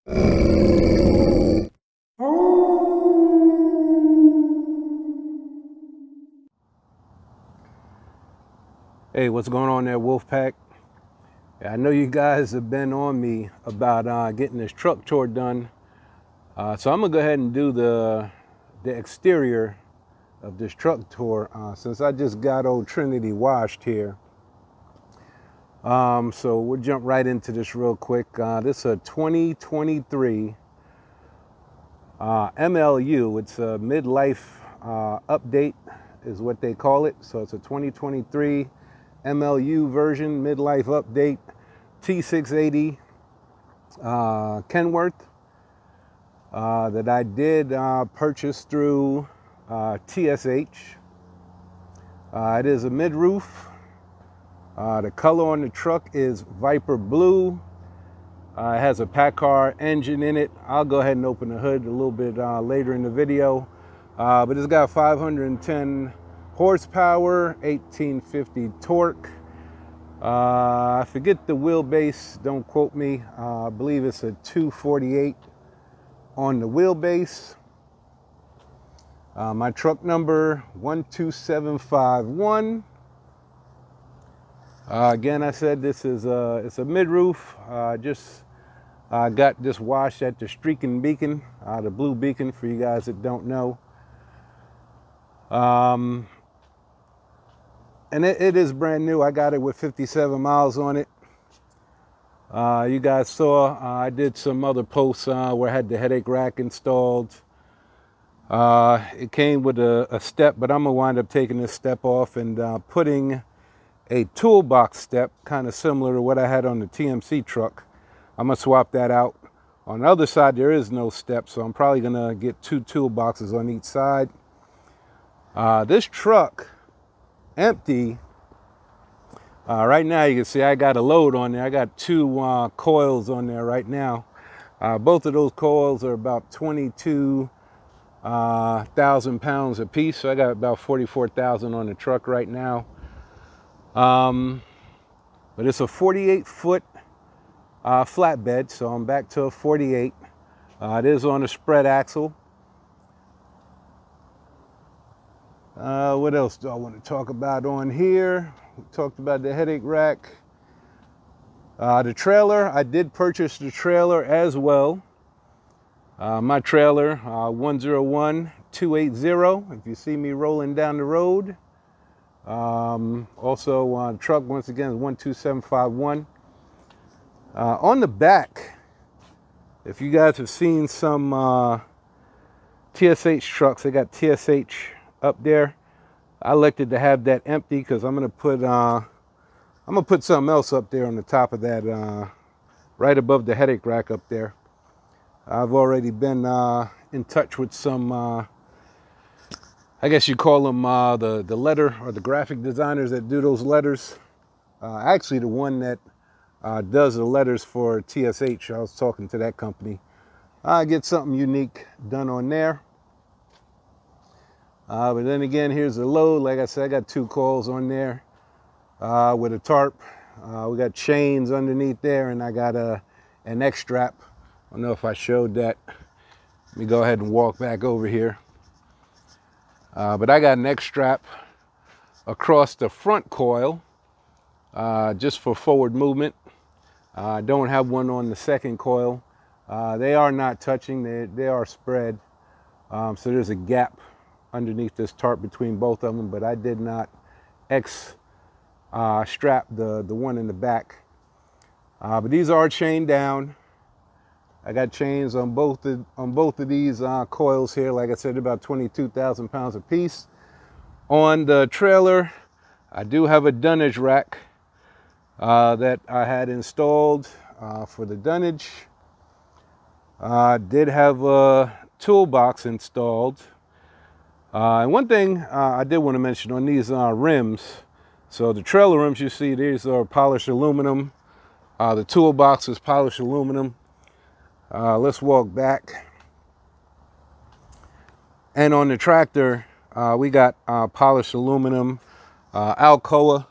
Hey, what's going on there, Wolfpack? I know you guys have been on me about getting this truck tour done. So I'm gonna go ahead and do the exterior of this truck tour since I just got old Trinity washed here. So we'll jump right into this real quick. This is a 2023 MLU. It's a midlife update is what they call it. So it's a 2023 MLU version, midlife update, T680 Kenworth that I did purchase through TSH. It is a mid-roof. The color on the truck is Viper Blue. It has a Paccar engine in it. I'll go ahead and open the hood a little bit later in the video. But it's got 510 horsepower, 1850 torque. I forget the wheelbase, don't quote me. I believe it's a 248 on the wheelbase. My truck number 12751. Again, I said this is it's a mid-roof. Just got this washed at the Streaking Beacon, the Blue Beacon for you guys that don't know. And it is brand new. I got it with 57 miles on it. You guys saw I did some other posts where I had the headache rack installed. It came with a step, but I'm gonna wind up taking this step off and putting a toolbox step, kind of similar to what I had on the TMC truck. I'm gonna swap that out. On the other side, there is no step, so I'm probably gonna get 2 toolboxes on each side. This truck, empty. Right now, you can see I got a load on there. I got 2 coils on there right now. Both of those coils are about 22,000 pounds a piece, so I got about 44,000 on the truck right now. But it's a 48-foot flatbed, so I'm back to a 48. It is on a spread axle. What else do I want to talk about on here? We talked about the headache rack. The trailer, I did purchase the trailer as well. My trailer, 101280, if you see me rolling down the road. Also, truck, once again, is 12751. On the back, if you guys have seen some TSH trucks, they got TSH up there. I elected to have that empty because I'm gonna put something else up there on the top of that, right above the headache rack up there. I've already been in touch with some, I guess you call them the letter or the graphic designers that do those letters. Actually, the one that does the letters for TSH, I was talking to that company. I get something unique done on there. But then again, here's the load. Like I said, I got 2 coils on there with a tarp. We got chains underneath there, and I got an X-strap. I don't know if I showed that. Let me go ahead and walk back over here. But I got an X-strap across the front coil just for forward movement. I don't have one on the second coil. They are not touching. They are spread. So there's a gap underneath this tarp between both of them, but I did not strap the one in the back. But these are chained down. I got chains on both of these coils here. Like I said, about 22,000 pounds a piece. On the trailer, I do have a dunnage rack that I had installed for the dunnage. I did have a toolbox installed. And one thing I did want to mention on these rims, so the trailer rims you see, these are polished aluminum. The toolbox is polished aluminum. Let's walk back. And on the tractor, we got polished aluminum Alcoa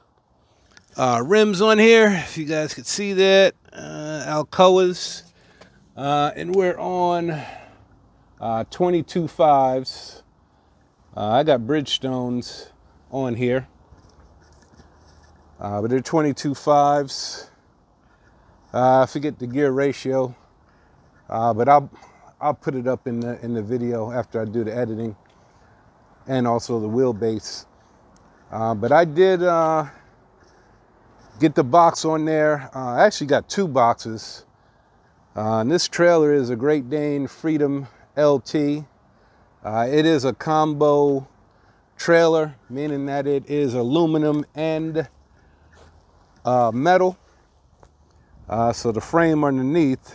rims on here. If you guys could see that, Alcoas. And we're on 22 5s. I got Bridgestones on here, but they're 22 5s. I forget the gear ratio, but I'll put it up in the video after I do the editing, and also the wheelbase. But I did get the box on there. I actually got 2 boxes. And this trailer is a Great Dane Freedom LT. It is a combo trailer, meaning that it is aluminum and metal. So the frame underneath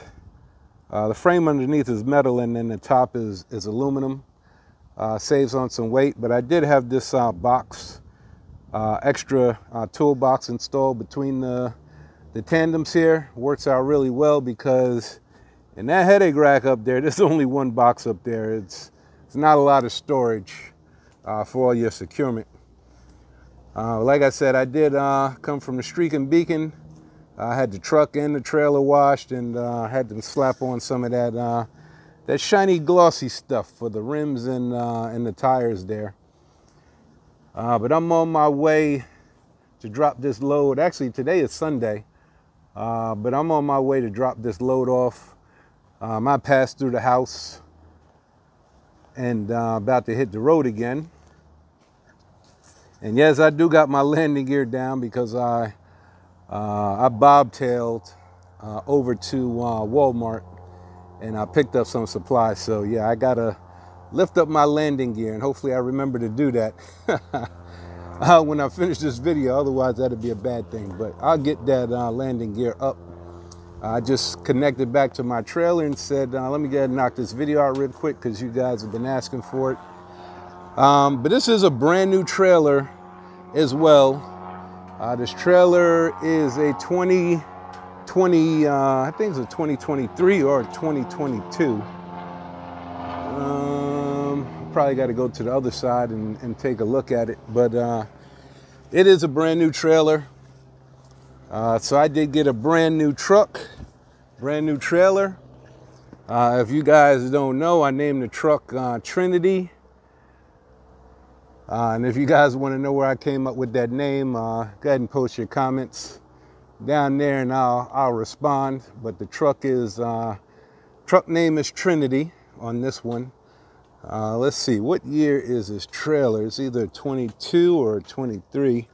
is metal, and then the top is aluminum. Saves on some weight, but I did have this box, extra toolbox installed between the tandems here. Works out really well because in that headache rack up there, there's only 1 box up there. It's not a lot of storage for all your securement. Like I said, I did come from the Streak and Beacon. I had the truck and the trailer washed, and had to slap on some of that shiny glossy stuff for the rims and the tires there. But I'm on my way to drop this load. Actually, today is Sunday, but I'm on my way to drop this load off. I passed through the house and about to hit the road again. And yes, I do got my landing gear down because I bobtailed over to Walmart, and I picked up some supplies. So yeah, I gotta lift up my landing gear, and hopefully I remember to do that when I finish this video. Otherwise, that'd be a bad thing. But I'll get that landing gear up. I just connected back to my trailer and said, let me go ahead and knock this video out real quick because you guys have been asking for it. But this is a brand new trailer as well. This trailer is a 2020, I think it's a 2023 or 2022. Probably got to go to the other side and take a look at it. But it is a brand new trailer. So I did get a brand new truck, brand new trailer. If you guys don't know, I named the truck Trinity. And if you guys want to know where I came up with that name, go ahead and post your comments down there, and I'll respond. But the truck name is Trinity on this one. Let's see, what year is this trailer? It's either 22 or 23.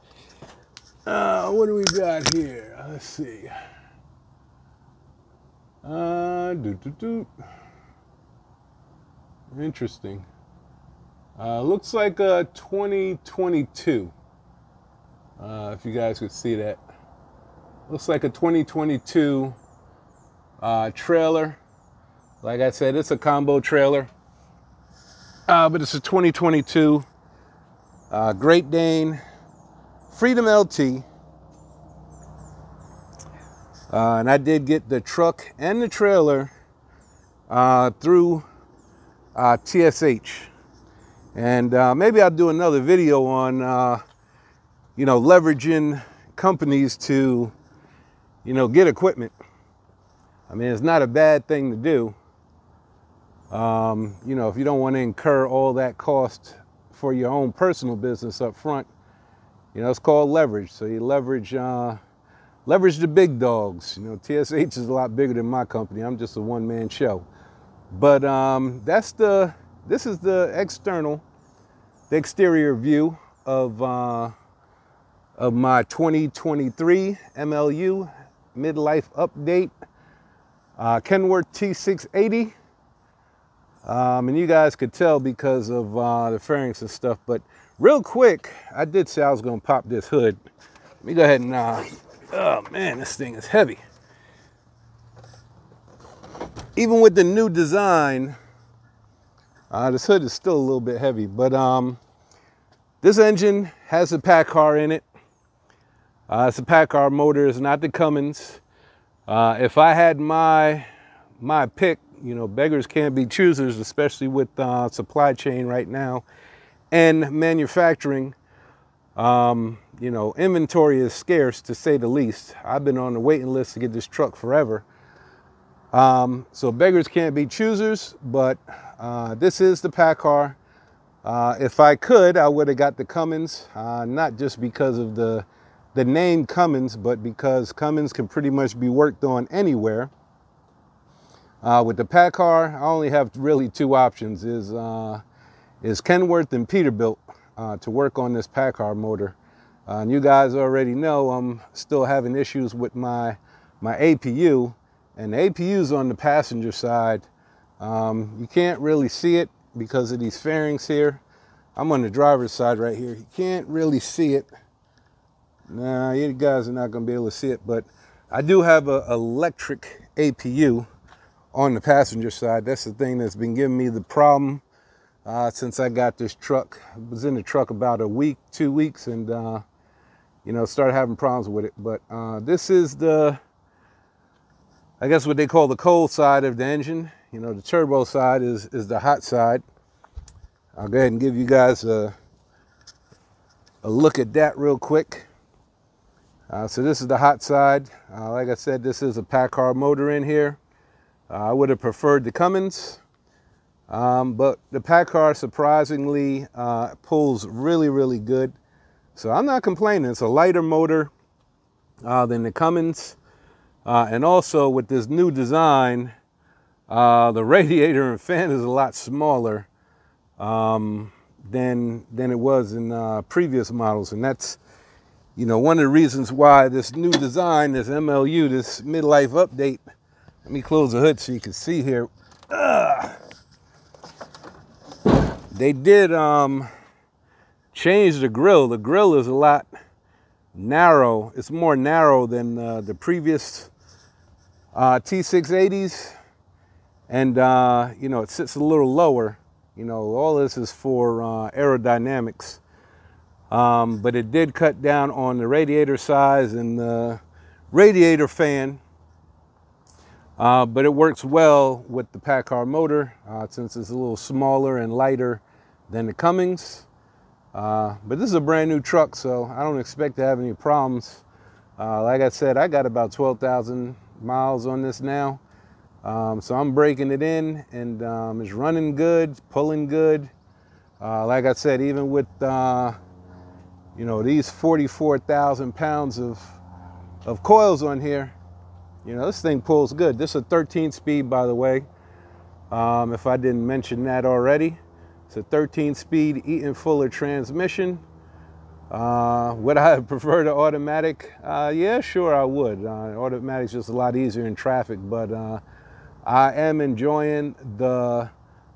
What do we got here? Let's see. Interesting. Looks like a 2022. If you guys could see that. Looks like a 2022 trailer. Like I said, it's a combo trailer. But it's a 2022 Great Dane Freedom LT. And I did get the truck and the trailer through TSH. And maybe I'll do another video on, leveraging companies to, get equipment. I mean, it's not a bad thing to do. If you don't want to incur all that cost for your own personal business up front, it's called leverage. So you leverage the big dogs. TSH is a lot bigger than my company. I'm just a one-man show. But this is the exterior view of my 2023 MLU midlife update, Kenworth T680. And you guys could tell because of the fairings and stuff. But real quick, I did say I was going to pop this hood. Let me go ahead and, oh man, this thing is heavy. Even with the new design, this hood is still a little bit heavy. But this engine has a Paccar in it. It's a Paccar motor, it's not the Cummins. If I had my pick, beggars can't be choosers, especially with supply chain right now and manufacturing. Inventory is scarce, to say the least. I've been on the waiting list to get this truck forever. So beggars can't be choosers, but this is the Paccar. If I could, I would have got the Cummins, not just because of the name Cummins, but because Cummins can pretty much be worked on anywhere. With the Paccar, I only have really two options, is Kenworth and Peterbilt to work on this Paccar motor. And you guys already know I'm still having issues with my APU, and the APU's on the passenger side. You can't really see it because of these fairings here. I'm on the driver's side right here. You can't really see it. Nah, you guys are not going to be able to see it, but I do have an electric APU on the passenger side. That's the thing that's been giving me the problem since I got this truck. I was in the truck about a week, 2 weeks, and you know, started having problems with it. But this is the, I guess what they call the cold side of the engine. You know, the turbo side is the hot side. I'll go ahead and give you guys a look at that real quick. So this is the hot side. Like I said, this is a Paccar motor in here. I would have preferred the Cummins, but the Paccar surprisingly pulls really, really good. So I'm not complaining. It's a lighter motor than the Cummins. And also with this new design, the radiator and fan is a lot smaller than it was in previous models. And that's, you know, one of the reasons why this new design, this MLU, this midlife update. Let me close the hood so you can see here. They did change the grille. The grille is a lot narrow. It's more narrow than the previous T680s. And, you know, it sits a little lower. You know, all this is for aerodynamics. But it did cut down on the radiator size and the radiator fan. But it works well with the Paccar motor since it's a little smaller and lighter than the Cummins. But this is a brand new truck, so I don't expect to have any problems. Like I said, I got about 12,000 miles on this now. So I'm breaking it in, and it's running good, pulling good. Like I said, even with you know, these 44,000 pounds of coils on here, you know, this thing pulls good. This is a 13-speed, by the way, if I didn't mention that already. It's a 13-speed Eaton Fuller transmission. Would I prefer the automatic? Yeah, sure I would. Automatic's just a lot easier in traffic, but I am enjoying the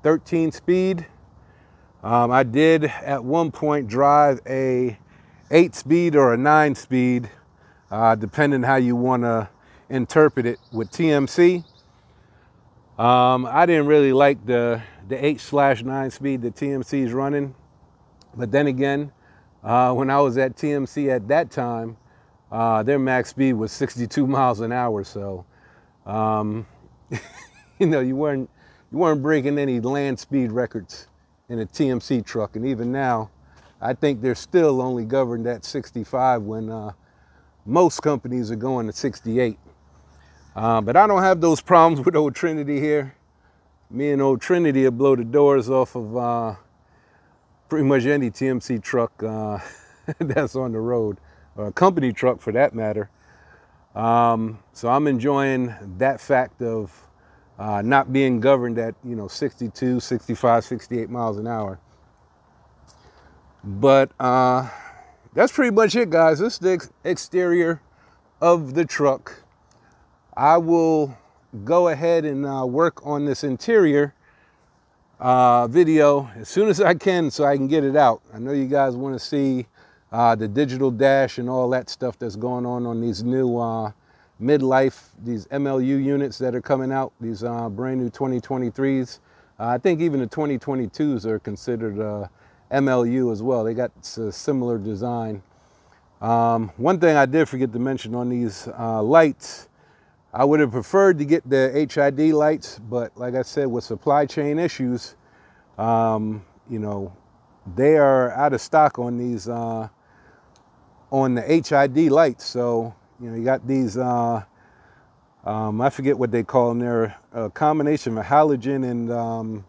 13-speed. I did at one point drive a 8-speed or a 9-speed, depending how you want to interpret it with TMC. I didn't really like the 8/9 speed that TMC is running, but then again, when I was at TMC at that time, their max speed was 62 miles an hour. So, you know, you weren't breaking any land speed records in a TMC truck, and even now, I think they're still only governed at 65 when most companies are going to 68. But I don't have those problems with old Trinity here. Me and old Trinity will blow the doors off of pretty much any TMC truck that's on the road, or a company truck for that matter. So I'm enjoying that fact of not being governed at, you know, 62, 65, 68 miles an hour. But that's pretty much it, guys. This is the exterior of the truck. I will go ahead and work on this interior video as soon as I can so I can get it out. I know you guys want to see the digital dash and all that stuff that's going on these new midlife, these MLU units that are coming out, these brand new 2023s. I think even the 2022s are considered MLU as well. They got a similar design. One thing I did forget to mention on these lights, I would have preferred to get the HID lights, but like I said, with supply chain issues, you know, they are out of stock on these, on the HID lights. So, you know, you got these I forget what they call them. They're a combination of halogen and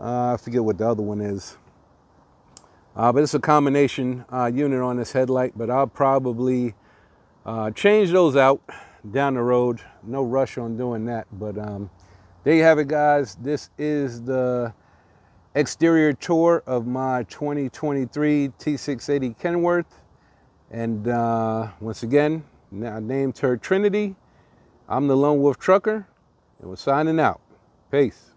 I forget what the other one is. But it's a combination unit on this headlight, but I'll probably change those out down the road. No rush on doing that, but there you have it, guys. This is the exterior tour of my 2023 T680 Kenworth. And once again, I named her Trinity. I'm the Lone Wolf Trucker, and we're signing out. Peace.